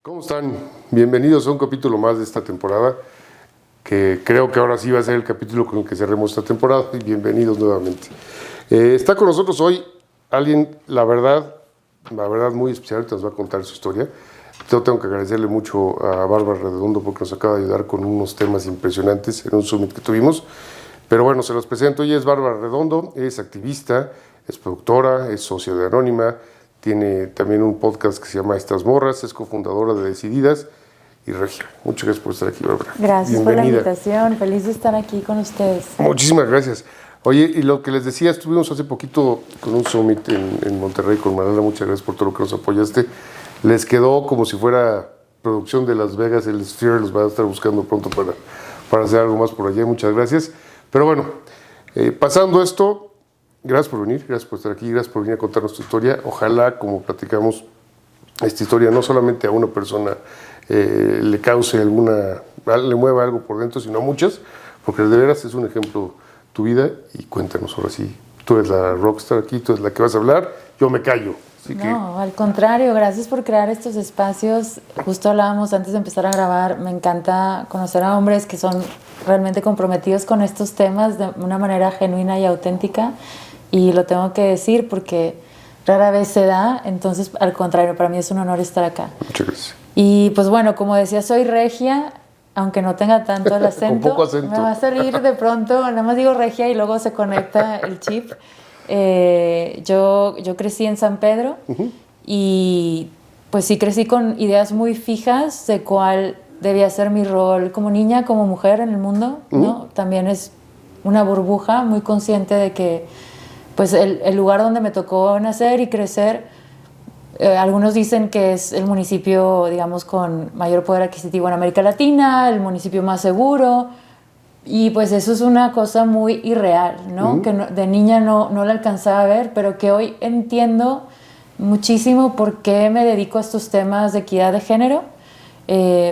¿Cómo están? Bienvenidos a un capítulo más de esta temporada, que creo que ahora sí va a ser el capítulo con el que cerremos esta temporada, y bienvenidos nuevamente. Está con nosotros hoy alguien, la verdad muy especial, que nos va a contar su historia. Yo tengo que agradecerle mucho a Bárbara Redondo porque nos acaba de ayudar con unos temas impresionantes en un summit que tuvimos. Pero bueno, se los presento. Ella es Bárbara Redondo, es activista, es productora, es socia de Anónima, tiene también un podcast que se llama Estas Morras, es cofundadora de Decididas y Regia. Muchas gracias por estar aquí, Bárbara. Gracias por la invitación, feliz de estar aquí con ustedes. Muchísimas gracias. Oye, y lo que les decía, estuvimos hace poquito con un summit en Monterrey con Manala, muchas gracias por todo lo que nos apoyaste. Les quedó como si fuera producción de Las Vegas, el Sphere los va a estar buscando pronto para hacer algo más por allá, muchas gracias. Pero bueno, pasando esto, gracias por venir, gracias por estar aquí, gracias por venir a contarnos tu historia. Ojalá, como platicamos, esta historia no solamente a una persona le cause le mueva algo por dentro, sino a muchas, porque de veras es un ejemplo tu vida. Y cuéntanos ahora sí, tú eres la rockstar aquí, tú eres la que vas a hablar, yo me callo. Al contrario, gracias por crear estos espacios. Justo hablábamos antes de empezar a grabar, me encanta conocer a hombres que son realmente comprometidos con estos temas de una manera genuina y auténtica, y lo tengo que decir porque rara vez se da, entonces al contrario, para mí es un honor estar acá. Muchas gracias. Y pues bueno, como decía, soy regia, aunque no tenga tanto el acento. Con poco acento. Me va a salir de pronto, nada más digo regia y luego se conecta el chip. Yo crecí en San Pedro y pues sí crecí con ideas muy fijas de cuál debía ser mi rol como niña, como mujer en el mundo, ¿no? También es una burbuja, muy consciente de que pues el lugar donde me tocó nacer y crecer, algunos dicen que es el municipio, digamos, con mayor poder adquisitivo en América Latina, el municipio más seguro. Y pues eso es una cosa muy irreal, ¿no? Que de niña no la alcanzaba a ver, pero que hoy entiendo muchísimo por qué me dedico a estos temas de equidad de género,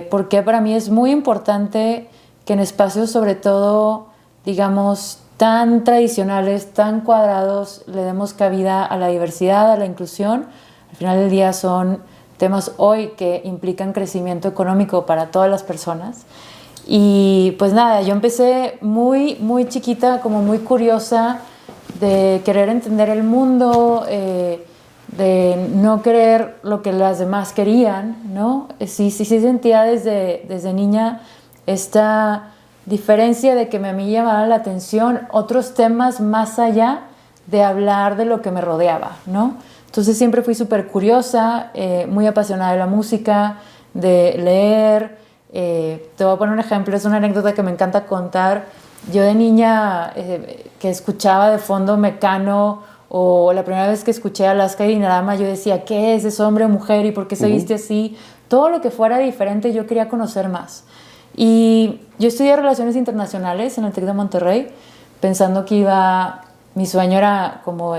porque para mí es muy importante que en espacios, sobre todo, digamos, tan tradicionales, tan cuadrados, le demos cabida a la diversidad, a la inclusión. Al final del día son temas hoy que implican crecimiento económico para todas las personas. Y pues nada, yo empecé muy chiquita, como muy curiosa de querer entender el mundo, de no querer lo que las demás querían, ¿no? Sí sentía desde niña esta diferencia de que a mí llamaba la atención otros temas más allá de hablar de lo que me rodeaba, ¿no? Entonces siempre fui súper curiosa, muy apasionada de la música, de leer. Te voy a poner un ejemplo, es una anécdota que me encanta contar. Yo de niña que escuchaba de fondo Mecano, o la primera vez que escuché a Alaska y Dinarama, yo decía, ¿qué es? ¿Es hombre o mujer? ¿Y por qué se viste así? Todo lo que fuera diferente yo quería conocer más. Y yo estudié Relaciones Internacionales en el TEC de Monterrey, pensando que mi sueño era como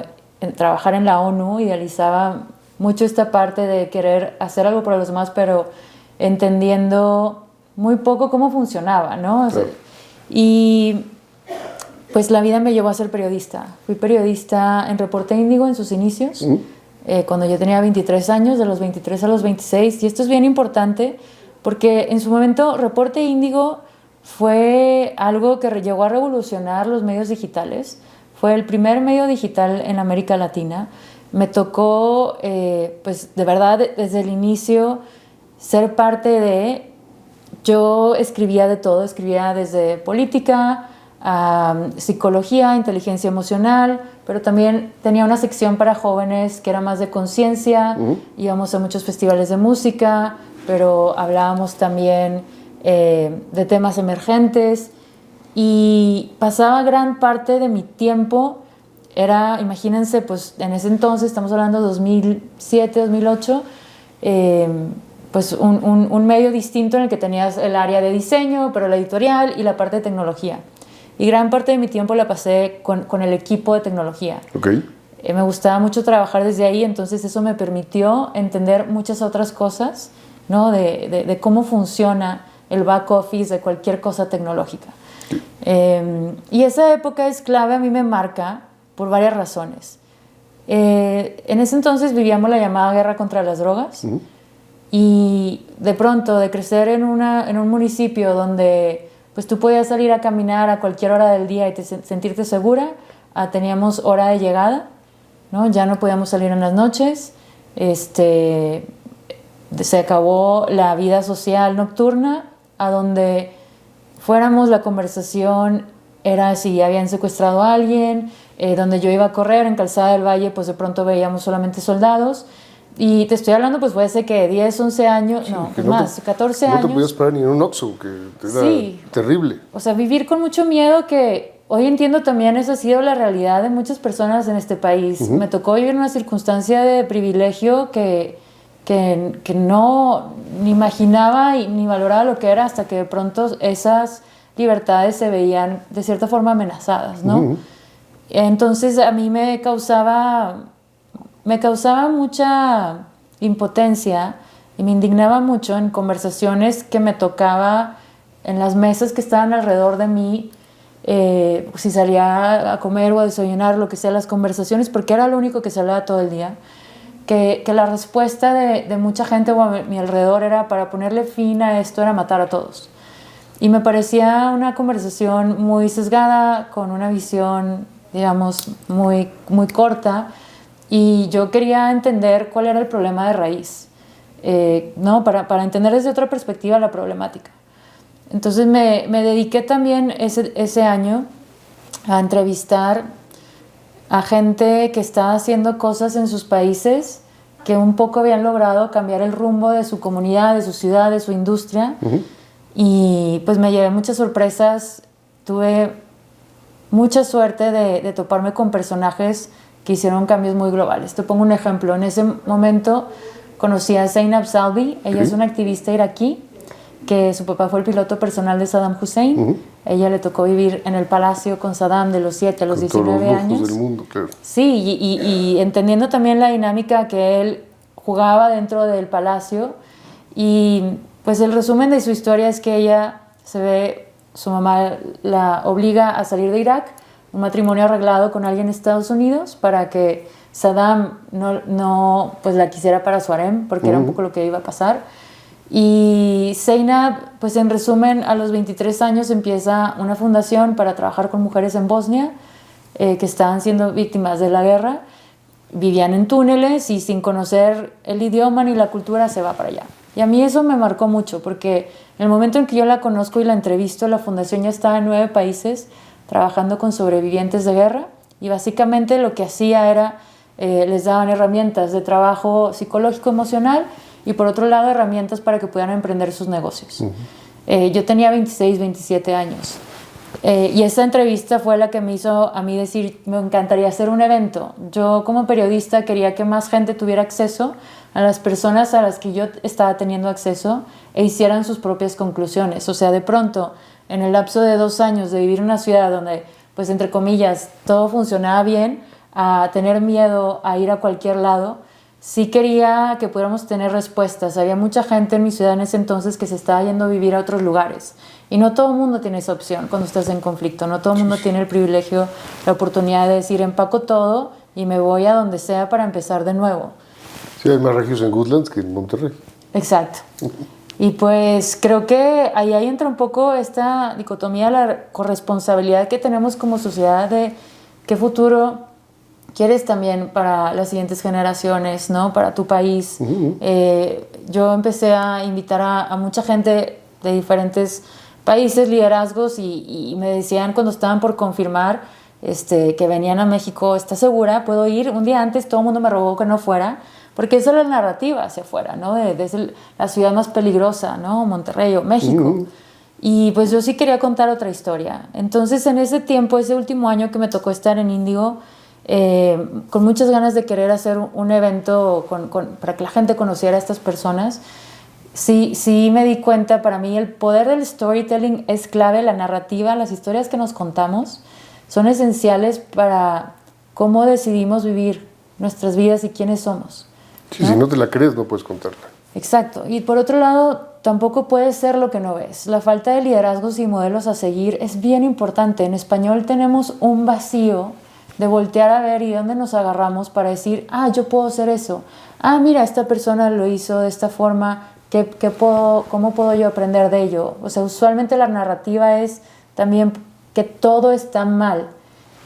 trabajar en la ONU. Idealizaba mucho esta parte de querer hacer algo para los demás, pero entendiendo muy poco cómo funcionaba, ¿no? O sea, y pues la vida me llevó a ser periodista. Fui periodista en Reporte Índigo en sus inicios, cuando yo tenía 23 años, de los 23 a los 26. Y esto es bien importante porque en su momento Reporte Índigo fue algo que llegó a revolucionar los medios digitales. Fue el primer medio digital en América Latina. Me tocó, pues de verdad, desde el inicio ser parte de... Yo escribía de todo, escribía desde política, psicología, inteligencia emocional, pero también tenía una sección para jóvenes que era más de conciencia. Íbamos a muchos festivales de música, pero hablábamos también de temas emergentes, y pasaba gran parte de mi tiempo, imagínense, pues en ese entonces, estamos hablando de 2007, 2008, pues un medio distinto en el que tenías el área de diseño, pero la editorial y la parte de tecnología. Y gran parte de mi tiempo la pasé con el equipo de tecnología. Okay. Me gustaba mucho trabajar desde ahí, entonces eso me permitió entender muchas otras cosas, ¿no? de cómo funciona el back office de cualquier cosa tecnológica. Y esa época es clave, a mí me marca por varias razones. En ese entonces vivíamos la llamada guerra contra las drogas. Y de pronto, de crecer en un municipio donde pues tú podías salir a caminar a cualquier hora del día y sentirte segura, teníamos hora de llegada, ¿no? Ya no podíamos salir en las noches, se acabó la vida social nocturna, a donde fuéramos la conversación era si habían secuestrado a alguien, donde yo iba a correr en Calzada del Valle, pues de pronto veíamos solamente soldados. Y te estoy hablando, pues puede ser que 10, 11 años, sí, no, más, 14 años. No te podías parar ni en un Oxxo, que era sí, terrible. O sea, vivir con mucho miedo, que hoy entiendo también esa ha sido la realidad de muchas personas en este país. Me tocó vivir en una circunstancia de privilegio que no ni imaginaba ni valoraba lo que era, hasta que de pronto esas libertades se veían de cierta forma amenazadas, ¿no? Entonces a mí me causaba mucha impotencia y me indignaba mucho en conversaciones que me tocaba en las mesas que estaban alrededor de mí, si salía a comer o a desayunar, lo que sea, las conversaciones, porque era lo único que se hablaba todo el día, que la respuesta de mucha gente a mi alrededor era: para ponerle fin a esto era matar a todos. Y me parecía una conversación muy sesgada, con una visión, digamos, muy, muy corta. Y yo quería entender cuál era el problema de raíz, ¿no? Para entender desde otra perspectiva la problemática. Entonces me dediqué también ese año a entrevistar a gente que estaba haciendo cosas en sus países, que un poco habían logrado cambiar el rumbo de su comunidad, de su ciudad, de su industria. Y pues me llevé muchas sorpresas. Tuve mucha suerte de toparme con personajes que hicieron cambios muy globales. Te pongo un ejemplo. En ese momento conocí a Zainab Salvi. Ella es una activista iraquí, que su papá fue el piloto personal de Saddam Hussein. Ella le tocó vivir en el palacio con Saddam de los 7 a los 19 años. Del mundo, claro. Sí, y entendiendo también la dinámica que él jugaba dentro del palacio. Y pues el resumen de su historia es que ella su mamá la obliga a salir de Irak, un matrimonio arreglado con alguien en Estados Unidos, para que Saddam no pues la quisiera para su harem, porque era un poco lo que iba a pasar. Y Zainab, pues en resumen, a los 23 años empieza una fundación para trabajar con mujeres en Bosnia, que estaban siendo víctimas de la guerra. Vivían en túneles y sin conocer el idioma ni la cultura se va para allá. Y a mí eso me marcó mucho, porque en el momento en que yo la conozco y la entrevisto, la fundación ya estaba en 9 países trabajando con sobrevivientes de guerra, y básicamente lo que hacía era, les daban herramientas de trabajo psicológico, emocional, y por otro lado herramientas para que puedan emprender sus negocios. Yo tenía 26, 27 años. Y esa entrevista fue la que me hizo a mí decir: me encantaría hacer un evento. Yo como periodista quería que más gente tuviera acceso a las personas a las que yo estaba teniendo acceso, e hicieran sus propias conclusiones. O sea, de pronto, en el lapso de 2 años de vivir en una ciudad donde, pues entre comillas, todo funcionaba bien, a tener miedo a ir a cualquier lado, sí quería que pudiéramos tener respuestas. Había mucha gente en mi ciudad en ese entonces que se estaba yendo a vivir a otros lugares. Y no todo el mundo tiene esa opción cuando estás en conflicto. No todo el mundo tiene el privilegio, la oportunidad de decir: empaco todo y me voy a donde sea para empezar de nuevo. Sí, hay más regios en Woodlands que en Monterrey. Exacto. Y pues creo que ahí entra un poco esta dicotomía, la corresponsabilidad que tenemos como sociedad de qué futuro quieres también para las siguientes generaciones, ¿no? Para tu país. Yo empecé a invitar a mucha gente de diferentes países, liderazgos, y me decían cuando estaban por confirmar que venían a México: ¿estás segura? ¿Puedo ir? Un día antes todo el mundo me rogó que no fuera, porque esa es la narrativa hacia afuera, ¿no? De la ciudad más peligrosa, ¿no? Monterrey o México. Y pues yo sí quería contar otra historia. Entonces en ese tiempo, ese último año que me tocó estar en Índigo, con muchas ganas de querer hacer un evento para que la gente conociera a estas personas, sí me di cuenta, para mí el poder del storytelling es clave. La narrativa, las historias que nos contamos son esenciales para cómo decidimos vivir nuestras vidas y quiénes somos. Sí, ¿no? Si no te la crees, no puedes contarla. Exacto. Y por otro lado, tampoco puedes ser lo que no ves. La falta de liderazgos y modelos a seguir es bien importante. En español tenemos un vacío de voltear a ver y de dónde nos agarramos para decir, yo puedo hacer eso. Mira, esta persona lo hizo de esta forma, ¿cómo puedo yo aprender de ello? O sea, usualmente la narrativa es también que todo está mal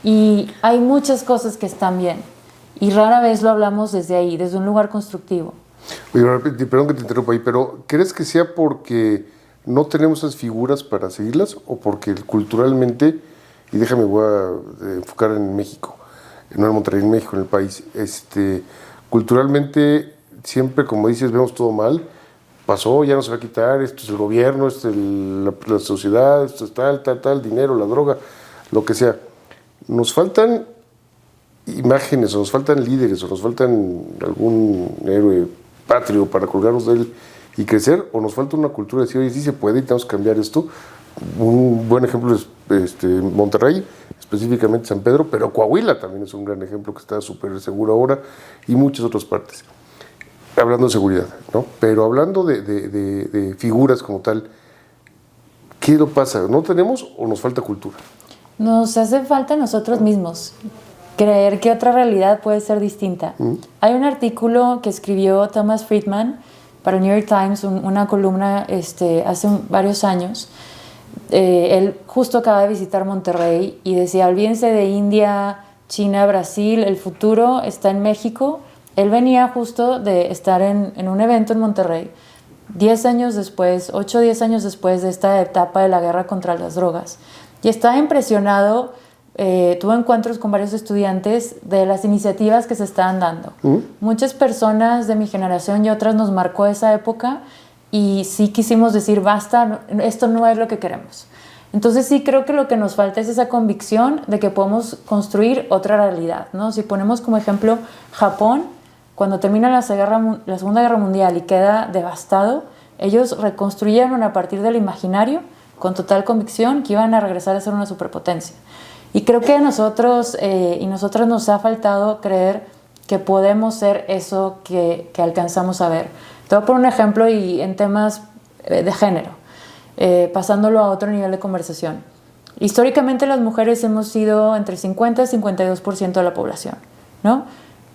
y hay muchas cosas que están bien y rara vez lo hablamos desde ahí, desde un lugar constructivo. Oye, perdón que te interrumpa ahí, pero ¿crees que sea porque no tenemos esas figuras para seguirlas o porque culturalmente, y déjame, voy a enfocar en México, no en Monterrey, en México, en el país, culturalmente siempre, como dices, vemos todo mal, pasó, ya no se va a quitar, esto es el gobierno, esto es la sociedad, esto es tal, dinero, la droga, lo que sea. Nos faltan imágenes, o nos faltan líderes, o nos faltan algún héroe patrio para colgarnos de él y crecer, o nos falta una cultura de decir, oye, sí se puede y tenemos que cambiar esto. Un buen ejemplo es Monterrey, específicamente San Pedro, pero Coahuila también es un gran ejemplo que está súper seguro ahora y muchas otras partes. Hablando de seguridad, ¿no? Pero hablando de figuras como tal, ¿qué lo pasa? ¿No tenemos o nos falta cultura? Nos hace falta nosotros mismos creer que otra realidad puede ser distinta. Hay un artículo que escribió Thomas Friedman para el New York Times, una columna hace varios años. Él justo acaba de visitar Monterrey y decía, olvídense de India, China, Brasil, el futuro está en México. Él venía justo de estar en un evento en Monterrey, 10 años después, 8 o 10 años después de esta etapa de la guerra contra las drogas. Y estaba impresionado, tuvo encuentros con varios estudiantes de las iniciativas que se estaban dando. Muchas personas de mi generación y otras nos marcó esa época y sí quisimos decir, basta, esto no es lo que queremos. Entonces sí creo que lo que nos falta es esa convicción de que podemos construir otra realidad, ¿no? Si ponemos como ejemplo Japón, cuando termina la Segunda Guerra Mundial y queda devastado, ellos reconstruyeron a partir del imaginario, con total convicción, que iban a regresar a ser una superpotencia. Y creo que a nosotros y nosotras nos ha faltado creer que podemos ser eso que alcanzamos a ver. Te voy a poner un ejemplo y en temas de género, pasándolo a otro nivel de conversación. Históricamente las mujeres hemos sido entre 50 y 52% de la población, ¿no?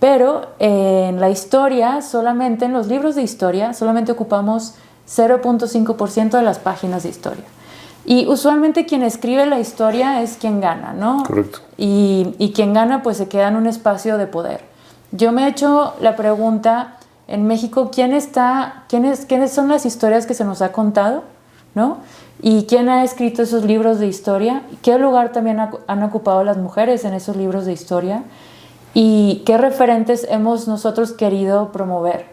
Pero en la historia, solamente en los libros de historia, solamente ocupamos 0.5% de las páginas de historia. Y usualmente quien escribe la historia es quien gana, ¿no? Correcto. Y quien gana pues se queda en un espacio de poder. Yo me he hecho la pregunta, en México, ¿quiénes son las historias que se nos ha contado, ¿no? ¿Y quién ha escrito esos libros de historia? ¿Qué lugar también han ocupado las mujeres en esos libros de historia? ¿Y qué referentes hemos nosotros querido promover?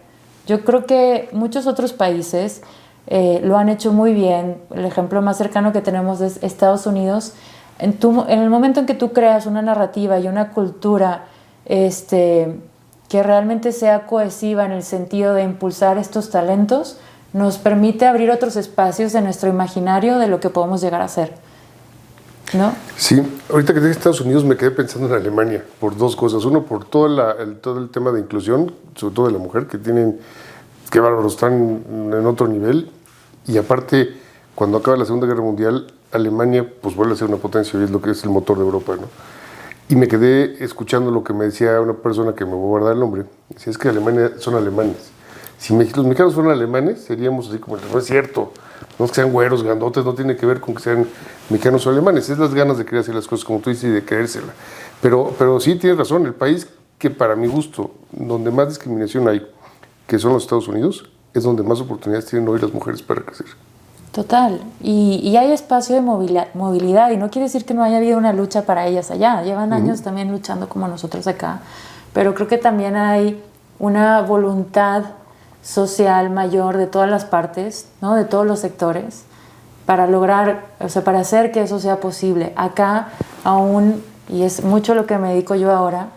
Yo creo que muchos otros países lo han hecho muy bien. El ejemplo más cercano que tenemos es Estados Unidos. En el momento en que tú creas una narrativa y una cultura que realmente sea cohesiva en el sentido de impulsar estos talentos, nos permite abrir otros espacios en nuestro imaginario de lo que podemos llegar a ser, ¿no? Sí, ahorita que dije Estados Unidos me quedé pensando en Alemania por dos cosas. Uno, por todo el tema de inclusión, sobre todo de la mujer, que bárbaros, están en otro nivel. Y aparte, cuando acaba la Segunda Guerra Mundial, Alemania pues vuelve a ser una potencia y es lo que es el motor de Europa, ¿no? Y me quedé escuchando lo que me decía una persona que me voy a guardar el nombre. Decía, es que Alemania son alemanes. Si los mexicanos fueran alemanes, seríamos así como, no es cierto, no es que sean güeros, grandotes, no tiene que ver con que sean mexicanos o alemanes, es las ganas de querer hacer las cosas como tú dices y de creérsela. Pero sí tienes razón, el país que para mi gusto, donde más discriminación hay, que son los Estados Unidos, es donde más oportunidades tienen hoy las mujeres para crecer. Total, y hay espacio de movilidad, y no quiere decir que no haya habido una lucha para ellas allá, llevan años también luchando como nosotros acá, pero creo que también hay una voluntad social mayor de todas las partes, ¿no? De todos los sectores, para lograr, o sea, para hacer que eso sea posible. Acá aún, y es mucho lo que me dedico yo ahora,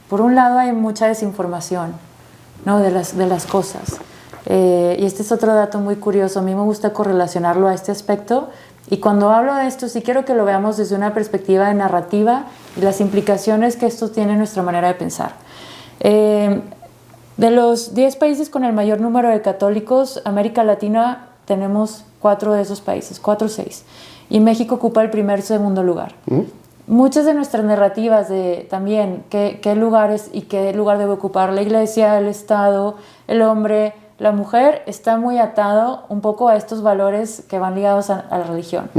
por un lado hay mucha desinformación, ¿no? de las cosas. Y este es otro dato muy curioso, a mí me gusta correlacionarlo a este aspecto, y cuando hablo de esto sí quiero que lo veamos desde una perspectiva de narrativa y las implicaciones que esto tiene en nuestra manera de pensar. De los 10 países con el mayor número de católicos, América Latina tenemos 4 de esos países, 4 o 6, y México ocupa el segundo lugar. muchas de nuestras narrativas de también qué lugares y qué lugar debe ocupar la iglesia, el Estado, el hombre, la mujer, está muy atado un poco a estos valores que van ligados a la religión.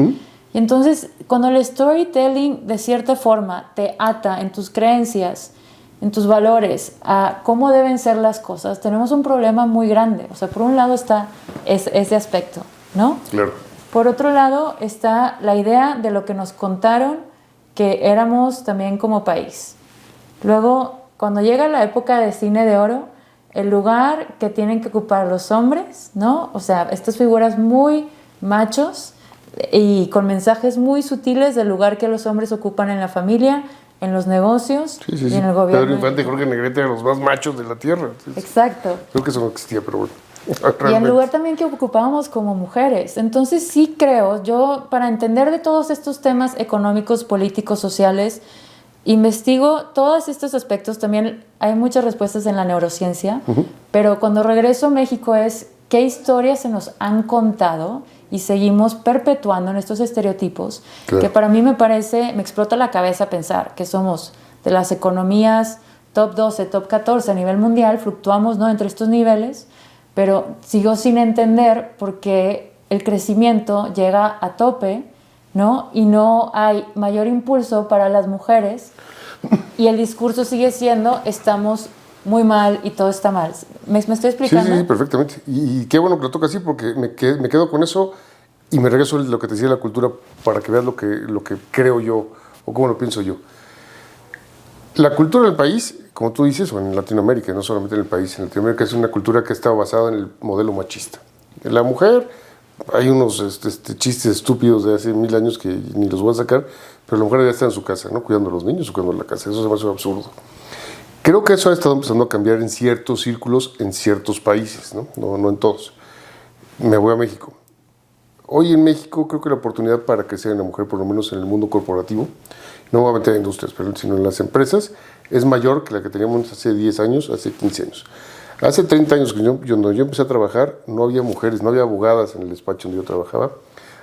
Y entonces, cuando el storytelling de cierta forma te ata en tus creencias, en tus valores, a cómo deben ser las cosas, tenemos un problema muy grande. O sea, por un lado está ese aspecto, ¿no? Claro. Por otro lado está la idea de lo que nos contaron que éramos también como país. Luego, cuando llega la época de cine de oro, el lugar que tienen que ocupar los hombres, ¿no? O sea, estas figuras muy machos y con mensajes muy sutiles del lugar que los hombres ocupan en la familia, en los negocios y en el gobierno. Pedro Infante y Jorge Negrete eran los más machos de la tierra. Exacto. Creo que eso no existía, pero bueno. Y el lugar también que ocupábamos como mujeres. Entonces sí creo, yo para entender de todos estos temas económicos, políticos, sociales, investigo todos estos aspectos. También hay muchas respuestas en la neurociencia, pero cuando regreso a México es qué historias se nos han contado y seguimos perpetuando en estos estereotipos, que para mí me explota la cabeza pensar que somos de las economías top 12, top 14 a nivel mundial, fluctuamos, ¿no?, entre estos niveles, pero sigo sin entender por qué el crecimiento llega a tope, ¿no?, y no hay mayor impulso para las mujeres y el discurso sigue siendo estamos muy mal y todo está mal. ¿Me estoy explicando? Sí, perfectamente. Y qué bueno que lo toca así porque me quedo con eso y me regreso a lo que te decía de la cultura para que veas lo que creo yo o cómo lo pienso yo. La cultura del país, como tú dices, o en Latinoamérica, no solamente en el país, en Latinoamérica es una cultura que está basada en el modelo machista. En la mujer, hay unos chistes estúpidos de hace 1000 años que ni los voy a sacar, pero la mujer ya está en su casa, ¿no?, cuidando a los niños o cuidando la casa. Eso se me hace absurdo. Creo que eso ha estado empezando a cambiar en ciertos círculos, en ciertos países, no en todos. Me voy a México. Hoy en México creo que la oportunidad para crecer en la mujer, por lo menos en el mundo corporativo, no voy a meter en industrias, sino en las empresas, es mayor que la que teníamos hace 10 años, hace 15 años. Hace 30 años, cuando yo empecé a trabajar, no había mujeres, no había abogadas en el despacho donde yo trabajaba.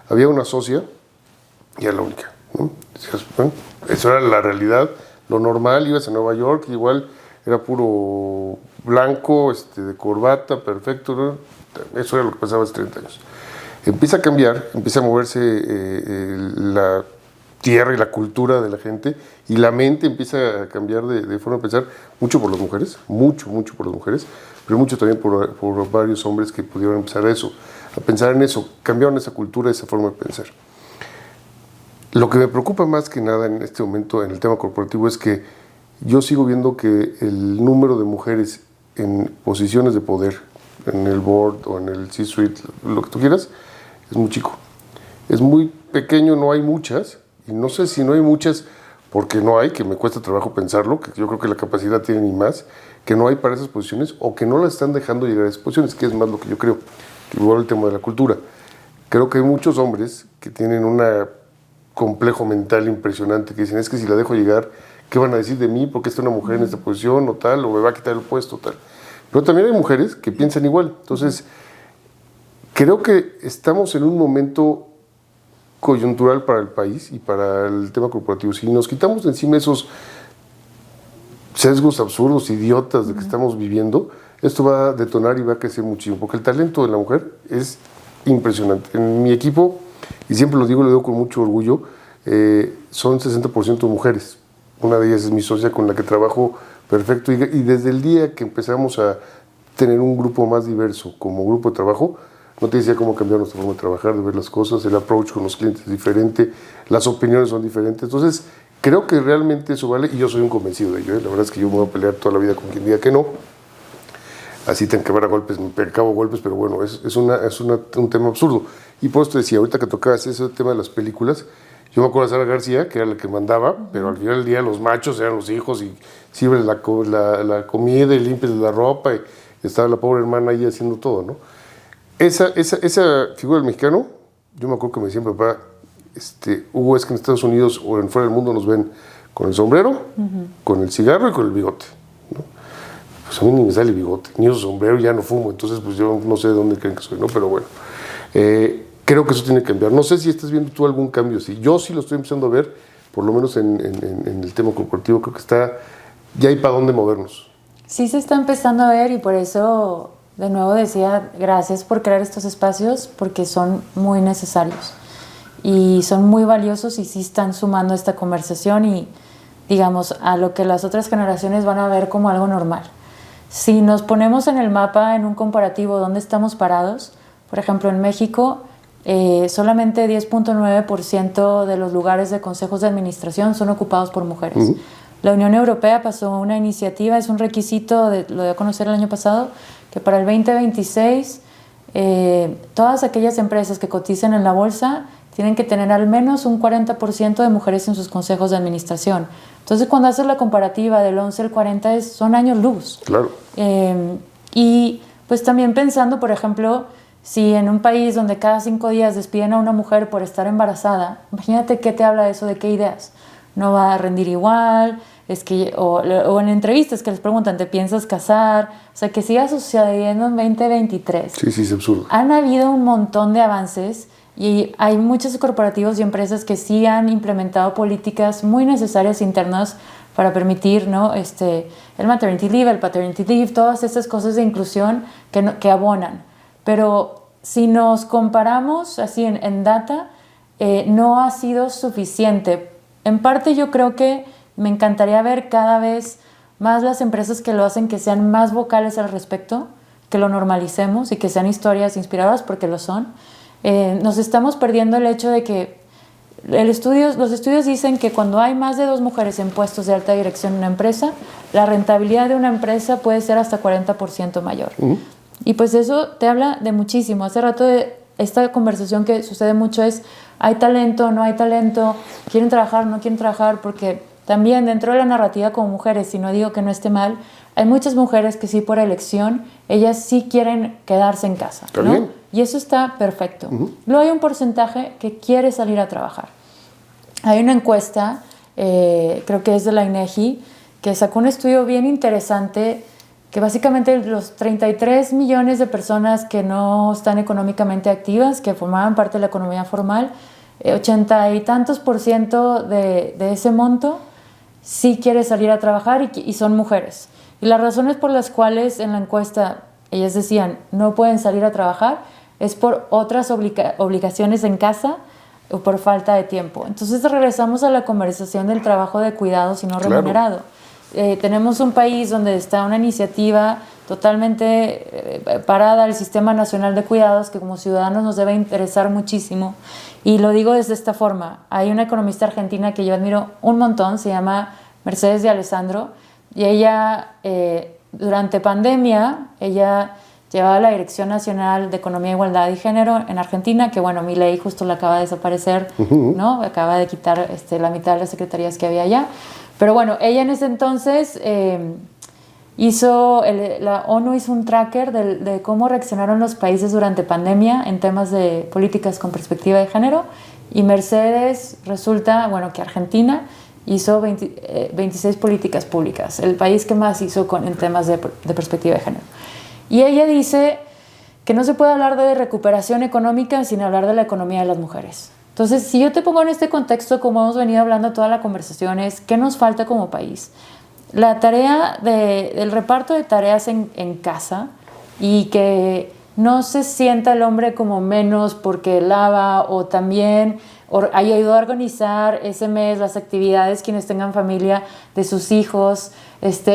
Había una socia y era la única, ¿no? Bueno, eso era la realidad. Lo normal, ibas a Nueva York, igual era puro blanco, de corbata, perfecto, ¿no? Eso era lo que pasaba hace 30 años. Empieza a cambiar, empieza a moverse la tierra y la cultura de la gente y la mente empieza a cambiar de forma de pensar, mucho por las mujeres, mucho por las mujeres, pero mucho también por varios hombres que pudieron empezar a pensar en eso, cambiaron esa cultura, esa forma de pensar. Lo que me preocupa más que nada en este momento en el tema corporativo es que yo sigo viendo que el número de mujeres en posiciones de poder, en el board o en el C-suite, lo que tú quieras, es muy chico. Es muy pequeño, no hay muchas, y no sé si no hay muchas porque no hay, que me cuesta trabajo pensarlo, que yo creo que la capacidad tienen y más, que no hay para esas posiciones o que no las están dejando llegar a esas posiciones, que es más lo que yo creo, que igual el tema de la cultura. Creo que hay muchos hombres que tienen un complejo mental impresionante, que dicen, es que si la dejo llegar, ¿qué van a decir de mí? ¿Por qué está una mujer en esta posición o tal? ¿O me va a quitar el puesto tal? Pero también hay mujeres que piensan igual. Entonces, creo que estamos en un momento coyuntural para el país y para el tema corporativo. Si nos quitamos de encima esos sesgos absurdos, idiotas de que estamos viviendo, esto va a detonar y va a crecer muchísimo, porque el talento de la mujer es impresionante. En mi equipo, y siempre lo digo con mucho orgullo, son 60% mujeres. Una de ellas es mi socia con la que trabajo perfecto, y desde el día que empezamos a tener un grupo más diverso como grupo de trabajo, no te decía cómo cambiar nuestra forma de trabajar, de ver las cosas, el approach con los clientes es diferente, las opiniones son diferentes. Entonces, creo que realmente eso vale, y yo soy un convencido de ello. La verdad es que yo me voy a pelear toda la vida con quien diga que no. Así tengo que ver a golpes, me acabo golpes, pero bueno, es un tema absurdo. Y por eso te decía, ahorita que tocabas ese tema de las películas, yo me acuerdo de Sara García, que era la que mandaba, pero al final del día los machos eran los hijos y sirven la comida y limpian la ropa, y estaba la pobre hermana ahí haciendo todo, ¿no? Esa figura del mexicano, yo me acuerdo que me decía mi papá, Hugo, es que en Estados Unidos o en fuera del mundo nos ven con el sombrero, con el cigarro y con el bigote, ¿no? Pues a mí ni me sale bigote, ni uso sombrero, ya no fumo, entonces pues yo no sé de dónde creen que soy, ¿no? Pero bueno, creo que eso tiene que cambiar. No sé si estás viendo tú algún cambio así. Yo sí lo estoy empezando a ver, por lo menos en el tema corporativo, creo que ya hay para dónde movernos. Sí se está empezando a ver y por eso, de nuevo decía, gracias por crear estos espacios porque son muy necesarios y son muy valiosos y sí están sumando esta conversación y, digamos, a lo que las otras generaciones van a ver como algo normal. Si nos ponemos en el mapa, en un comparativo, dónde estamos parados, por ejemplo, en México, solamente 10.9% de los lugares de consejos de administración son ocupados por mujeres. La Unión Europea pasó una iniciativa, es un requisito, lo dio a conocer el año pasado, que para el 2026 todas aquellas empresas que coticen en la bolsa tienen que tener al menos un 40% de mujeres en sus consejos de administración. Entonces, cuando haces la comparativa del 11 al 40, son años luz. Claro. Y pues también pensando, por ejemplo, si en un país donde cada 5 días despiden a una mujer por estar embarazada, imagínate qué te habla eso, de qué ideas. No va a rendir igual, o en entrevistas que les preguntan, ¿te piensas casar? O sea, que siga sucediendo en 2023. Sí, es absurdo. Han habido un montón de avances y hay muchos corporativos y empresas que sí han implementado políticas muy necesarias internas para permitir, ¿no? El maternity leave, el paternity leave, todas estas cosas de inclusión que abonan. Pero si nos comparamos así en data, no ha sido suficiente. En parte yo creo que me encantaría ver cada vez más las empresas que lo hacen, que sean más vocales al respecto, que lo normalicemos y que sean historias inspiradoras, porque lo son. Nos estamos perdiendo el hecho de que los estudios dicen que cuando hay más de 2 mujeres en puestos de alta dirección en una empresa, la rentabilidad de una empresa puede ser hasta 40% mayor. Y pues eso te habla de muchísimo. Hace rato de esta conversación que sucede mucho es, ¿hay talento, no hay talento? ¿Quieren trabajar, no quieren trabajar? Porque también dentro de la narrativa como mujeres, y no digo que no esté mal, hay muchas mujeres que sí por elección, ellas sí quieren quedarse en casa, ¿no? Y eso está perfecto. Luego hay un porcentaje que quiere salir a trabajar. Hay una encuesta, creo que es de la INEGI, que sacó un estudio bien interesante que básicamente los 33 millones de personas que no están económicamente activas, que formaban parte de la economía formal, 80 y tantos % de ese monto sí quiere salir a trabajar y son mujeres. Y las razones por las cuales en la encuesta ellas decían no pueden salir a trabajar es por otras obligaciones en casa o por falta de tiempo. Entonces regresamos a la conversación del trabajo de cuidados y no remunerado. Tenemos un país donde está una iniciativa totalmente parada, el Sistema Nacional de Cuidados, que como ciudadanos nos debe interesar muchísimo. Y lo digo desde esta forma. Hay una economista argentina que yo admiro un montón, se llama Mercedes de Alessandro, y ella, durante pandemia, ella llevaba la Dirección Nacional de Economía, Igualdad y Género en Argentina, que bueno, Milei justo la acaba de desaparecer, ¿no? Acaba de quitar la mitad de las secretarías que había allá. Pero bueno, ella en ese entonces la ONU hizo un tracker de cómo reaccionaron los países durante pandemia en temas de políticas con perspectiva de género, y Mercedes resulta, bueno, que Argentina hizo 26 políticas públicas, el país que más hizo en temas de perspectiva de género. Y ella dice que no se puede hablar de recuperación económica sin hablar de la economía de las mujeres. Entonces, si yo te pongo en este contexto, como hemos venido hablando toda la conversación, es ¿qué nos falta como país? La tarea del reparto de tareas en casa, y que no se sienta el hombre como menos porque lava, o también ayudó a organizar ese mes las actividades quienes tengan familia de sus hijos.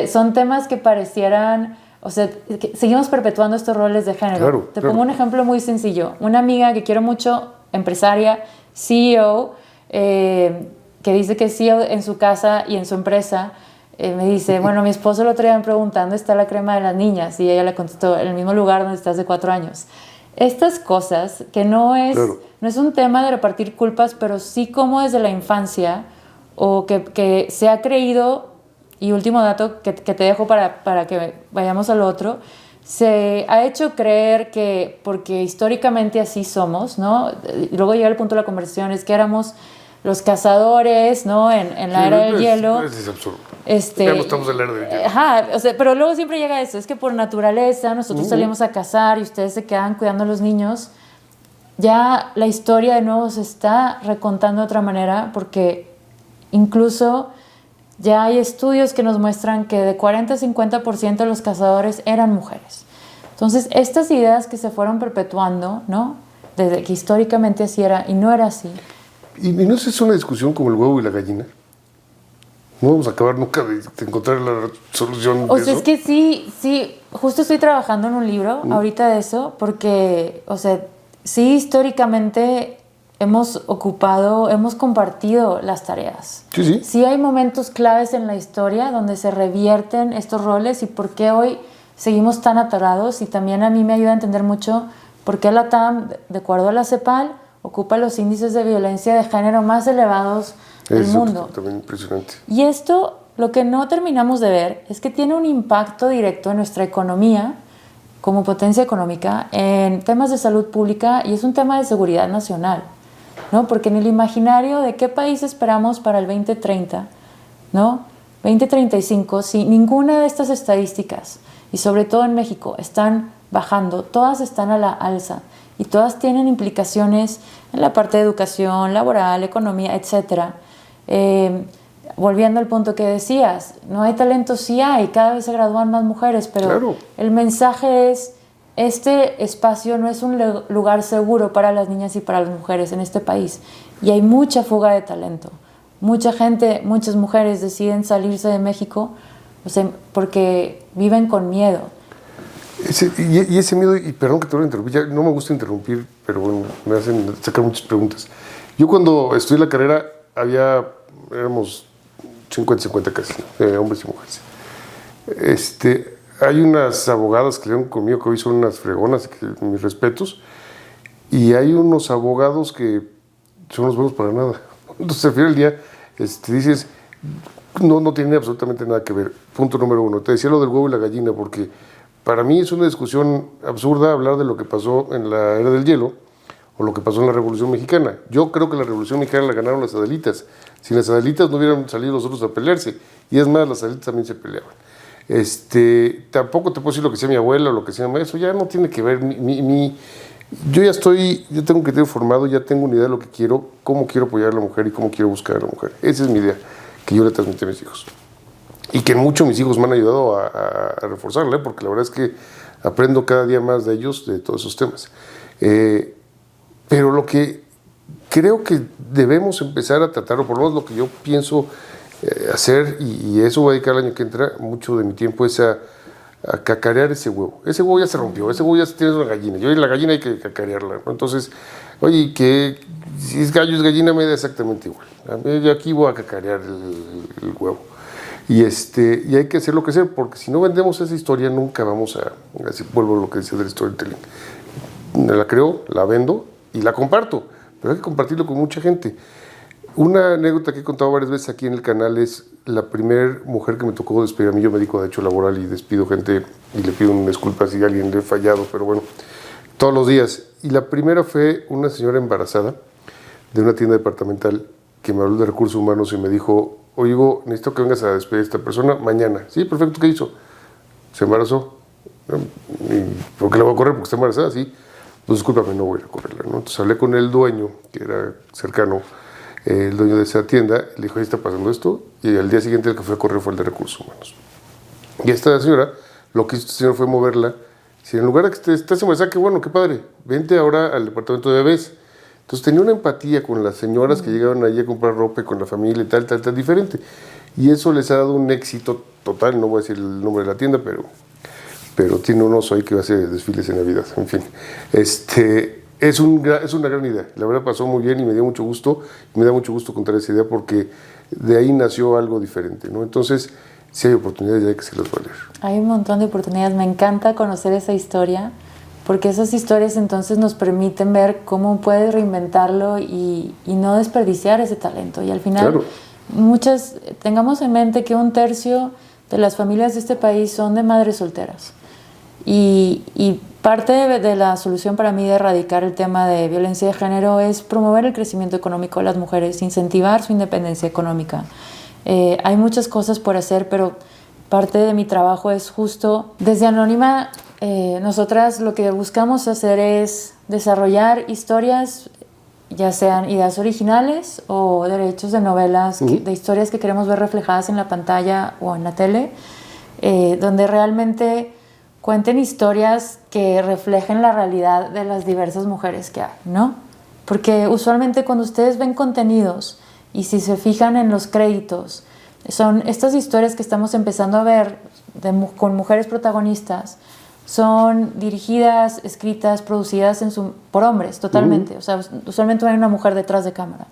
Son temas que parecieran, o sea, que seguimos perpetuando estos roles de género. Claro, te pongo un ejemplo muy sencillo. Una amiga que quiero mucho, empresaria, CEO, que dice que es CEO en su casa y en su empresa, me dice, bueno, mi esposo el otro día me preguntando ¿dónde está la crema de las niñas? Y ella le contestó, en el mismo lugar donde estás de 4 años. Estas cosas, que no es un tema de repartir culpas, pero sí como desde la infancia, o que se ha creído, y último dato que te dejo para que vayamos al otro, se ha hecho creer que, porque históricamente así somos, ¿no? Y luego llega el punto de la conversación, es que éramos los cazadores, ¿no? En la era del hielo. Es absurdo. Ya no estamos en la era del hielo. Ajá, o sea, pero luego siempre llega eso, es que por naturaleza nosotros salíamos a cazar y ustedes se quedan cuidando a los niños. Ya la historia de nuevo se está recontando de otra manera, porque Incluso ya hay estudios que nos muestran que de 40 a 50% de los cazadores eran mujeres. Entonces, estas ideas que se fueron perpetuando, ¿no? Desde que históricamente así era y no era así. ¿Y no es una discusión como el huevo y la gallina? No vamos a acabar nunca de encontrar la solución O de sea, eso. es que sí, justo estoy trabajando en un libro ahorita de eso, porque, o sea, sí históricamente hemos compartido las tareas. Sí, sí. Sí hay momentos claves en la historia donde se revierten estos roles y por qué hoy seguimos tan atorados, y también a mí me ayuda a entender mucho por qué la TAM, de acuerdo a la CEPAL, ocupa los índices de violencia de género más elevados del mundo. Es también impresionante. Y esto, lo que no terminamos de ver, es que tiene un impacto directo en nuestra economía, como potencia económica, en temas de salud pública, y es un tema de seguridad nacional, ¿no? Porque en el imaginario de qué país esperamos para el 2030, ¿no? 2035, si ninguna de estas estadísticas, y sobre todo en México, están bajando, todas están a la alza, y todas tienen implicaciones en la parte de educación, laboral, economía, etcétera. Volviendo al punto que decías, no hay talento, sí hay, cada vez se gradúan más mujeres, pero claro, el mensaje es, este espacio no es un lugar seguro para las niñas y para las mujeres en este país, y hay mucha fuga de talento. Mucha gente, muchas mujeres deciden salirse de México, o sea, porque viven con miedo. Y ese miedo, y perdón que te voy a interrumpir, ya no me gusta interrumpir, pero bueno, me hacen sacar muchas preguntas. Yo cuando estudié la carrera éramos 50-50 casi, hombres y mujeres. Hay unas abogadas que leyeron conmigo que hoy son unas fregonas, mis respetos, y hay unos abogados que son los buenos para nada. Entonces al final del día dices, no tiene absolutamente nada que ver. Punto número uno, te decía lo del huevo y la gallina, porque para mí es una discusión absurda hablar de lo que pasó en la era del hielo o lo que pasó en la Revolución Mexicana. Yo creo que la Revolución Mexicana la ganaron las adelitas. Sin las adelitas no hubieran salido los otros a pelearse. Y es más, las adelitas también se peleaban. Tampoco te puedo decir lo que sea mi abuela o lo que sea mi mamá. Eso ya no tiene que ver. Yo tengo un criterio formado, ya tengo una idea de lo que quiero, cómo quiero apoyar a la mujer y cómo quiero buscar a la mujer. Esa es mi idea que yo le transmití a mis hijos. Y que mucho mis hijos me han ayudado a reforzarla, porque la verdad es que aprendo cada día más de ellos, de todos esos temas. Pero lo que creo que debemos empezar a tratar, o por lo menos lo que yo pienso hacer, y eso voy a dedicar el año que entra, mucho de mi tiempo, es a cacarear ese huevo. Ese huevo ya se rompió, ese huevo ya tiene una gallina. Yo la gallina hay que cacarearla, ¿no? Entonces, oye, que si es gallo, es gallina, me da exactamente igual. Yo aquí voy a cacarear el huevo. Y hay que hacer lo que sea, porque si no vendemos esa historia, nunca vamos así vuelvo a lo que decía del storytelling. La creo, la vendo y la comparto, pero hay que compartirlo con mucha gente. Una anécdota que he contado varias veces aquí en el canal es la primera mujer que me tocó despedir a mí. Yo me dedico a derecho laboral y despido gente y le pido una disculpa si a alguien le he fallado, pero bueno, todos los días. Y la primera fue una señora embarazada de una tienda departamental que me habló de recursos humanos y me dijo: oye, Hugo, necesito que vengas a despedir a esta persona mañana. Sí, perfecto, ¿qué hizo? Se embarazó. ¿Por qué la voy a correr? Porque está embarazada, sí. Pues discúlpame, no voy a correrla, ¿no? Entonces hablé con el dueño, que era cercano, el dueño de esa tienda, le dijo: ahí está pasando esto, y al día siguiente el que fue a correr fue el de recursos humanos. Y esta señora, lo que hizo esta señora fue moverla. Si en lugar de que estés embarazada, qué bueno, qué padre, vente ahora al departamento de bebés. Entonces tenía una empatía con las señoras que llegaban allí a comprar ropa y con la familia y tal diferente. Y eso les ha dado un éxito total. No voy a decir el nombre de la tienda, pero tiene un oso ahí que hace desfiles en Navidad. En fin, es una gran idea. La verdad pasó muy bien y me dio mucho gusto. Y me da mucho gusto contar esa idea porque de ahí nació algo diferente, ¿no? Entonces, si hay oportunidades, ya hay que se las valer. Hay un montón de oportunidades. Me encanta conocer esa historia, porque esas historias entonces nos permiten ver cómo puedes reinventarlo y no desperdiciar ese talento. Y al final, claro, tengamos en mente que 1/3 de las familias de este país son de madres solteras. Y parte de la solución para mí de erradicar el tema de violencia de género es promover el crecimiento económico de las mujeres, incentivar su independencia económica. Hay muchas cosas por hacer, pero parte de mi trabajo es justo desde Anónima. Nosotras lo que buscamos hacer es desarrollar historias ya sean ideas originales o derechos de novelas, de historias que queremos ver reflejadas en la pantalla o en la tele, donde realmente cuenten historias que reflejen la realidad de las diversas mujeres que hay, ¿no? Porque usualmente cuando ustedes ven contenidos y si se fijan en los créditos, son estas historias que estamos empezando a ver con mujeres protagonistas, son dirigidas, escritas, producidas por hombres totalmente. O sea, usualmente hay una mujer detrás de cámara.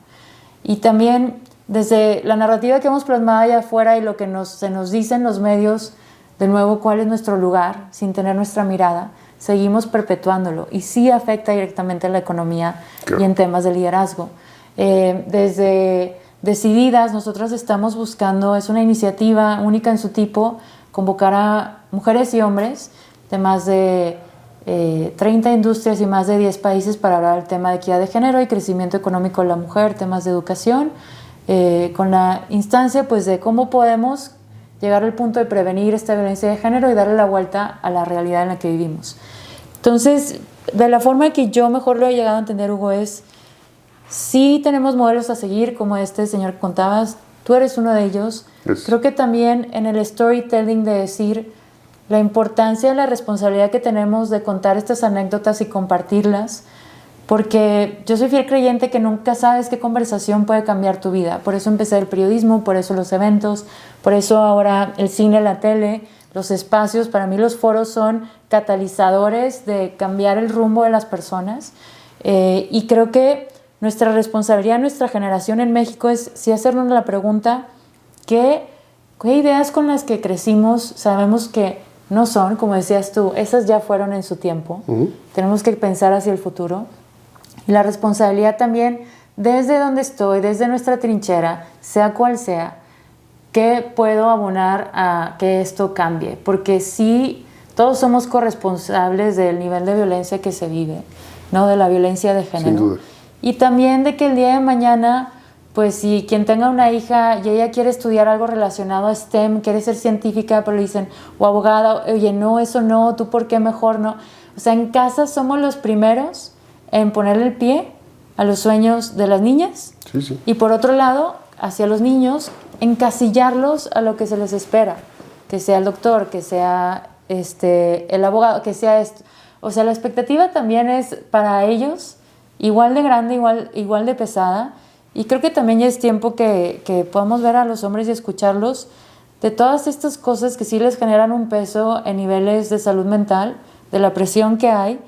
Y también desde la narrativa que hemos plasmado allá afuera y lo que se nos dice en los medios, de nuevo, cuál es nuestro lugar, sin tener nuestra mirada, seguimos perpetuándolo. Y sí afecta directamente a la economía y en temas de liderazgo. Desde Decididas, nosotros estamos buscando, es una iniciativa única en su tipo, convocar a mujeres y hombres de más de 30 industrias y más de 10 países para hablar del tema de equidad de género y crecimiento económico de la mujer, temas de educación, con la instancia pues, de cómo podemos llegar al punto de prevenir esta violencia de género y darle la vuelta a la realidad en la que vivimos. Entonces, de la forma que yo mejor lo he llegado a entender, Hugo, es sí tenemos modelos a seguir, como este señor que contabas, tú eres uno de ellos. Yes. Creo que también en el storytelling de decir la importancia de la responsabilidad que tenemos de contar estas anécdotas y compartirlas, porque yo soy fiel creyente que nunca sabes qué conversación puede cambiar tu vida. Por eso empecé el periodismo, por eso los eventos, por eso ahora el cine, la tele, los espacios. Para mí los foros son catalizadores de cambiar el rumbo de las personas. Y creo que nuestra responsabilidad, nuestra generación en México es sí hacernos la pregunta, ¿qué ideas con las que crecimos sabemos que no son, como decías tú, esas ya fueron en su tiempo? Tenemos que pensar hacia el futuro. Y la responsabilidad también, desde donde estoy, desde nuestra trinchera, sea cual sea, ¿qué puedo abonar a que esto cambie? Porque sí, todos somos corresponsables del nivel de violencia que se vive, ¿no? De la violencia de género. Sin duda. Y también de que el día de mañana, pues si quien tenga una hija y ella quiere estudiar algo relacionado a STEM, quiere ser científica, pero le dicen, o abogada, oye, no, eso no, tú por qué mejor no. O sea, en casa somos los primeros en ponerle el pie a los sueños de las niñas. Sí, sí. Y por otro lado, hacia los niños, encasillarlos a lo que se les espera, que sea el doctor, que sea el abogado, que sea esto. O sea, la expectativa también es para ellos igual de grande, igual de pesada. Y creo que también ya es tiempo que podamos ver a los hombres y escucharlos de todas estas cosas que sí les generan un peso en niveles de salud mental, de la presión que hay,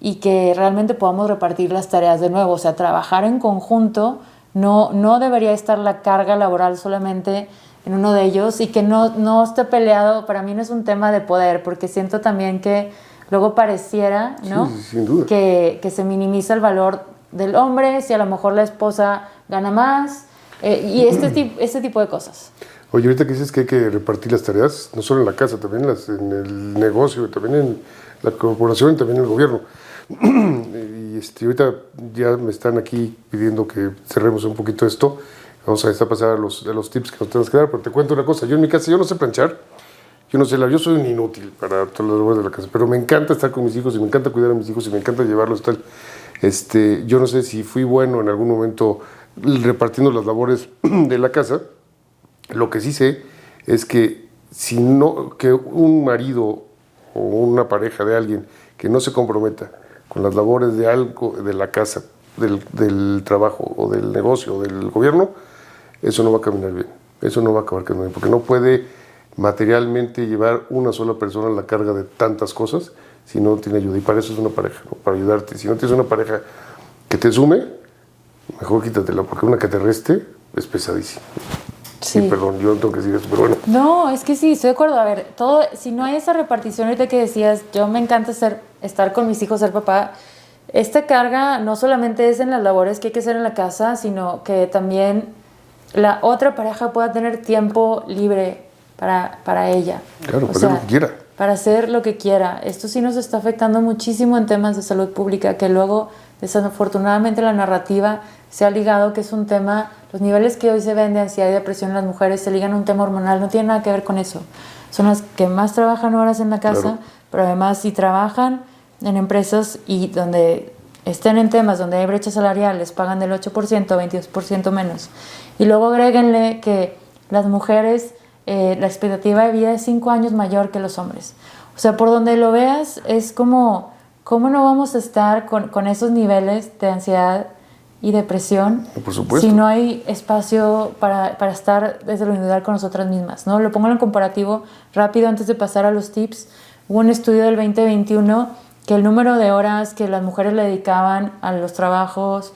y que realmente podamos repartir las tareas de nuevo. O sea, trabajar en conjunto, no debería estar la carga laboral solamente en uno de ellos y que no esté peleado. Para mí no es un tema de poder, porque siento también que luego pareciera, ¿no? Sí, sin duda. Que se minimiza el valor del hombre, si a lo mejor la esposa gana más, y este tipo de cosas. Oye, ahorita que dices que hay que repartir las tareas, no solo en la casa, también en el negocio, también en la corporación, también en el gobierno. Y ahorita ya me están aquí pidiendo que cerremos un poquito esto. Vamos a pasar a los tips que nos tenemos que dar, pero te cuento una cosa. Yo en mi casa, yo no sé planchar, yo soy un inútil para todas las labores de la casa, pero me encanta estar con mis hijos y me encanta cuidar a mis hijos y me encanta llevarlos tal. Yo no sé si fui bueno en algún momento repartiendo las labores de la casa. Lo que sí sé es que que un marido o una pareja de alguien que no se comprometa con las labores de algo de la casa, del trabajo o del negocio o del gobierno, eso no va a caminar bien, eso no va a acabar caminando bien, porque no puede materialmente llevar una sola persona la carga de tantas cosas si no tiene ayuda, y para eso es una pareja, ¿no? Para ayudarte. Si no tienes una pareja que te sume, mejor quítatela, porque una que te reste es pesadísima. Sí, perdón, yo no tengo que decir eso, pero bueno. No, es que sí, estoy de acuerdo. A ver, si no hay esa repartición ahorita que decías, yo me encanta estar con mis hijos, ser papá. Esta carga no solamente es en las labores que hay que hacer en la casa, sino que también la otra pareja pueda tener tiempo libre para ella. Claro, para hacer lo que quiera. Para hacer lo que quiera. Esto sí nos está afectando muchísimo en temas de salud pública, que luego, desafortunadamente, la narrativa se ha ligado, que es un tema, los niveles que hoy se ven de ansiedad y depresión en las mujeres se ligan a un tema hormonal, no tiene nada que ver con eso. Son las que más trabajan horas en la casa, claro, pero además si trabajan en empresas y donde estén en temas donde hay brecha salarial, les pagan del 8%, 22% menos. Y luego agréguenle que las mujeres, la expectativa de vida es 5 años mayor que los hombres. O sea, por donde lo veas, es como, ¿cómo no vamos a estar con esos niveles de ansiedad y depresión, por supuesto, si no hay espacio para estar desde lo individual con nosotras mismas, ¿no? Lo pongo en comparativo rápido antes de pasar a los tips. Hubo un estudio del 2021 que el número de horas que las mujeres le dedicaban a los trabajos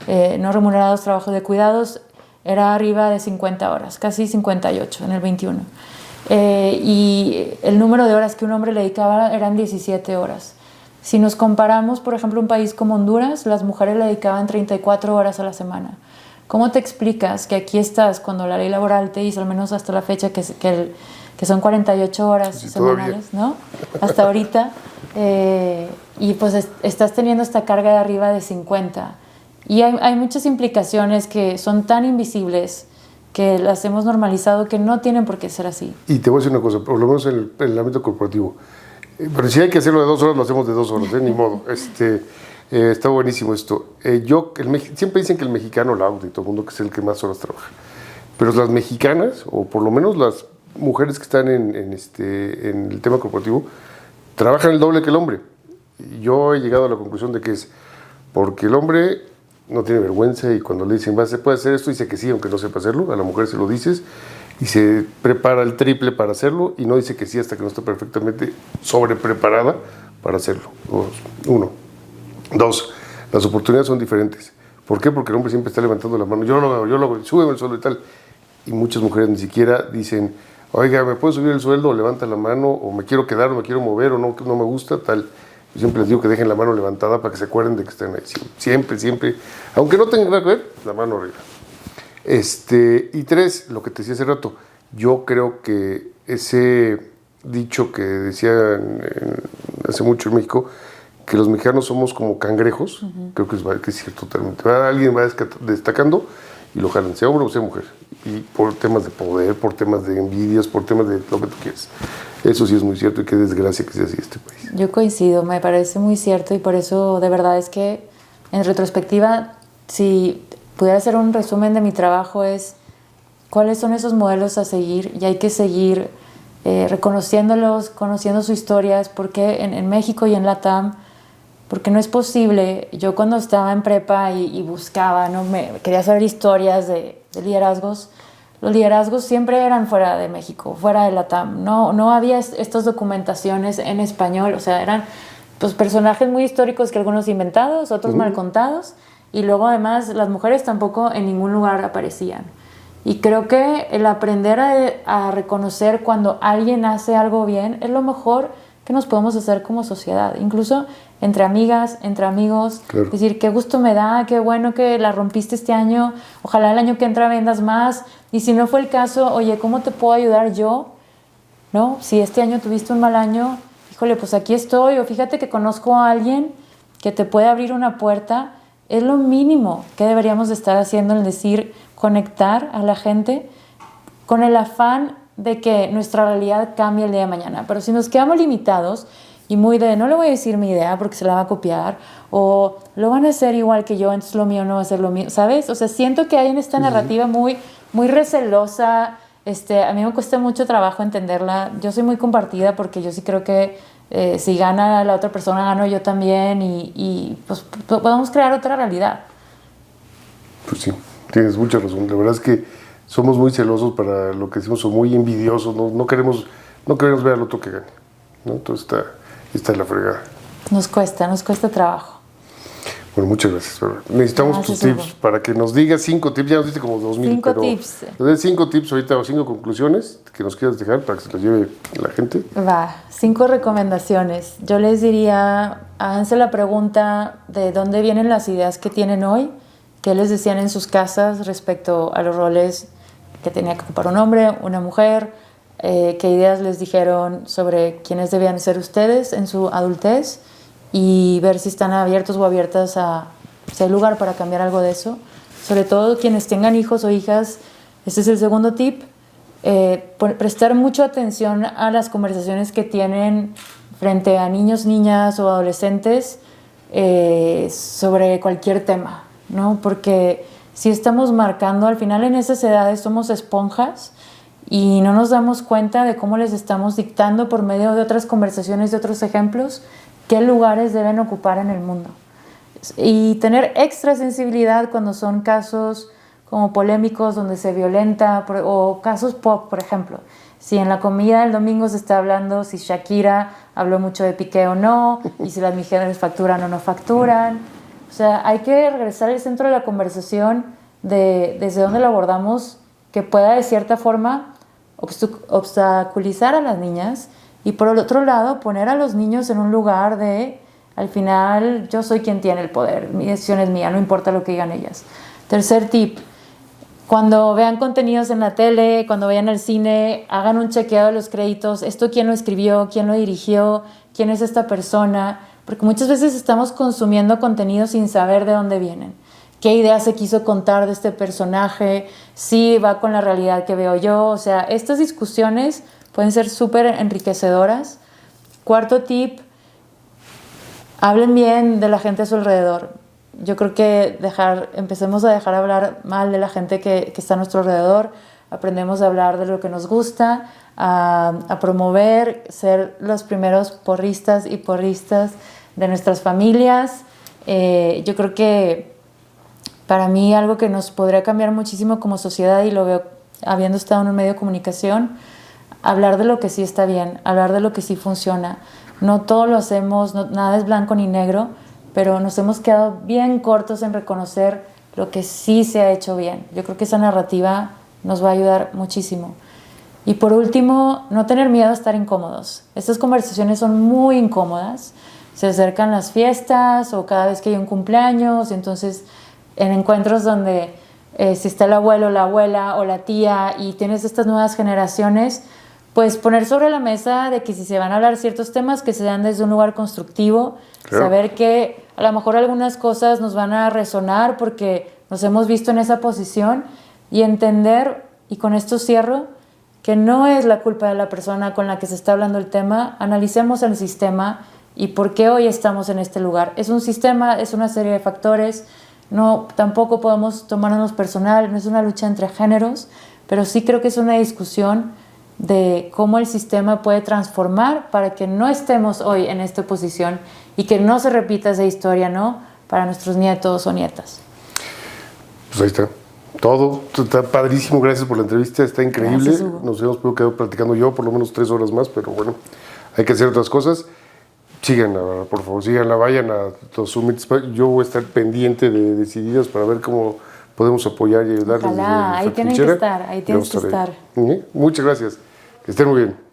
no remunerados, trabajos de cuidados, era arriba de 50 horas, casi 58 en el 21. Y el número de horas que un hombre le dedicaba eran 17 horas. Si nos comparamos, por ejemplo, un país como Honduras, las mujeres le dedicaban 34 horas a la semana. ¿Cómo te explicas que aquí estás cuando la ley laboral te dice, al menos hasta la fecha, que son 48 horas semanales, ¿no? Hasta ahorita. Y pues estás teniendo esta carga de arriba de 50. Y hay muchas implicaciones que son tan invisibles que las hemos normalizado que no tienen por qué ser así. Y te voy a decir una cosa, por lo menos en el ámbito corporativo. Pero si hay que hacerlo de 2 horas, lo hacemos de 2 horas, ni modo. Está buenísimo esto. Siempre dicen que el mexicano, y todo el mundo, que es el que más horas trabaja. Pero las mexicanas, o por lo menos las mujeres que están en el tema corporativo, trabajan el doble que el hombre. Y yo he llegado a la conclusión de que es porque el hombre no tiene vergüenza y cuando le dicen, ¿se puede hacer esto? Dice que sí, aunque no sepa hacerlo. A la mujer se lo dices y se prepara el triple para hacerlo y no dice que sí hasta que no está perfectamente sobrepreparada para hacerlo. 1. 2, las oportunidades son diferentes. ¿Por qué? Porque el hombre siempre está levantando la mano. Yo lo hago, súbeme el sueldo y tal. Y muchas mujeres ni siquiera dicen, oiga, ¿me puedo subir el sueldo? O levanta la mano, o me quiero quedar, o me quiero mover, o no me gusta, tal. Yo siempre les digo que dejen la mano levantada para que se acuerden de que están ahí. Siempre. Aunque no tenga nada que ver, la mano arriba. Y 3, lo que te decía hace rato, yo creo que ese dicho que decían hace mucho en México, que los mexicanos somos como cangrejos, creo que es cierto totalmente. Alguien va destacando y lo jalan, sea hombre o sea mujer. Y por temas de poder, por temas de envidias, por temas de lo que tú quieras. Eso sí es muy cierto y qué desgracia que sea así este país. Yo coincido, me parece muy cierto y por eso de verdad es que en retrospectiva, si pudiera hacer un resumen de mi trabajo es cuáles son esos modelos a seguir y hay que seguir reconociéndolos, conociendo sus historias, porque en México y en LATAM, porque no es posible, yo cuando estaba en prepa y buscaba, quería saber historias de liderazgos, los liderazgos siempre eran fuera de México, fuera de LATAM, no había estas documentaciones en español, o sea, eran pues, personajes muy históricos que algunos inventados, otros mal contados, y luego además las mujeres tampoco en ningún lugar aparecían. Y creo que el aprender a reconocer cuando alguien hace algo bien es lo mejor que nos podemos hacer como sociedad, incluso entre amigas, entre amigos, claro. Decir, qué gusto me da, qué bueno que la rompiste este año, ojalá el año que entra vendas más, y si no fue el caso, oye, ¿cómo te puedo ayudar yo? ¿No? Si este año tuviste un mal año, híjole, pues aquí estoy, o fíjate que conozco a alguien que te puede abrir una puerta, es lo mínimo que deberíamos de estar haciendo, el decir, conectar a la gente con el afán de que nuestra realidad cambie el día de mañana. Pero si nos quedamos limitados y muy no le voy a decir mi idea porque se la va a copiar, o lo van a hacer igual que yo, entonces lo mío no va a ser lo mío, ¿sabes? O sea, siento que hay en esta narrativa muy recelosa. A mí me cuesta mucho trabajo entenderla. Yo soy muy compartida porque yo sí creo que si gana la otra persona, gano yo también y pues podemos crear otra realidad. Pues sí, tienes mucha razón. La verdad es que somos muy celosos para lo que decimos, o muy envidiosos, no queremos ver al otro que gane, ¿no? Entonces está en la fregada. Nos cuesta trabajo. Bueno, muchas gracias. Necesitamos tus tips para que nos digas 5 tips. Ya nos diste como 2,000. 5 tips. Nos des 5 tips ahorita o 5 conclusiones que nos quieras dejar para que se las lleve la gente. 5 recomendaciones. Yo les diría, háganse la pregunta de dónde vienen las ideas que tienen hoy, qué les decían en sus casas respecto a los roles que tenía que ocupar un hombre, una mujer, qué ideas les dijeron sobre quiénes debían ser ustedes en su adultez y ver si están abiertos o abiertas si hay lugar para cambiar algo de eso. Sobre todo quienes tengan hijos o hijas, este es el segundo tip, prestar mucha atención a las conversaciones que tienen frente a niños, niñas o adolescentes, sobre cualquier tema, ¿no? Porque si estamos marcando, al final en esas edades somos esponjas y no nos damos cuenta de cómo les estamos dictando por medio de otras conversaciones, de otros ejemplos, qué lugares deben ocupar en el mundo. Y tener extra sensibilidad cuando son casos como polémicos, donde se violenta, o casos pop, por ejemplo. Si en la comida del domingo se está hablando si Shakira habló mucho de Piqué o no, y si las mujeres facturan o no facturan. O sea, hay que regresar al centro de la conversación desde donde lo abordamos, que pueda de cierta forma obstaculizar a las niñas, y por el otro lado poner a los niños en un lugar de, al final, yo soy quien tiene el poder, mi decisión es mía, no importa lo que digan ellas. Tercer tip: cuando vean contenidos en la tele, cuando vayan al cine, hagan un chequeo de los créditos. ¿Esto quién lo escribió? ¿Quién lo dirigió? ¿Quién es esta persona? Porque muchas veces estamos consumiendo contenido sin saber de dónde vienen. ¿Qué idea se quiso contar de este personaje? ¿Sí va con la realidad que veo yo? O sea, estas discusiones pueden ser súper enriquecedoras. Cuarto tip: hablen bien de la gente a su alrededor. Yo creo que empecemos a dejar hablar mal de la gente que está a nuestro alrededor. Aprendemos a hablar de lo que nos gusta, a promover, ser los primeros porristas y porristas de nuestras familias. Yo creo que para mí algo que nos podría cambiar muchísimo como sociedad, y lo veo habiendo estado en un medio de comunicación, hablar de lo que sí está bien, hablar de lo que sí funciona. No todo lo hacemos, nada es blanco ni negro, pero nos hemos quedado bien cortos en reconocer lo que sí se ha hecho bien. Yo creo que esa narrativa nos va a ayudar muchísimo. Y por último, no tener miedo a estar incómodos. Estas conversaciones son muy incómodas. Se acercan las fiestas o cada vez que hay un cumpleaños, y entonces en encuentros donde si está el abuelo, la abuela o la tía y tienes estas nuevas generaciones, pues poner sobre la mesa de que si se van a hablar ciertos temas, que se dan desde un lugar constructivo, claro. Saber que a lo mejor algunas cosas nos van a resonar porque nos hemos visto en esa posición, y entender, y con esto cierro, que no es la culpa de la persona con la que se está hablando el tema. Analicemos el sistema y por qué hoy estamos en este lugar. Es un sistema, es una serie de factores, tampoco podemos tomárnoslo personal, no es una lucha entre géneros, pero sí creo que es una discusión de cómo el sistema puede transformar para que no estemos hoy en esta posición y que no se repita esa historia, ¿no?, para nuestros nietos o nietas. Pues ahí está. Todo está padrísimo, gracias por la entrevista, está increíble. Gracias, Hugo. Nos hemos podido quedar platicando yo por lo menos 3 horas más, pero bueno, hay que hacer otras cosas. Síganla, por favor, síganla, vayan a los summits. Yo voy a estar pendiente de decididas para ver cómo podemos apoyar y ayudarles. Ojalá, ahí tienen que estar, ahí tienes que estar. Muchas gracias, que estén muy bien.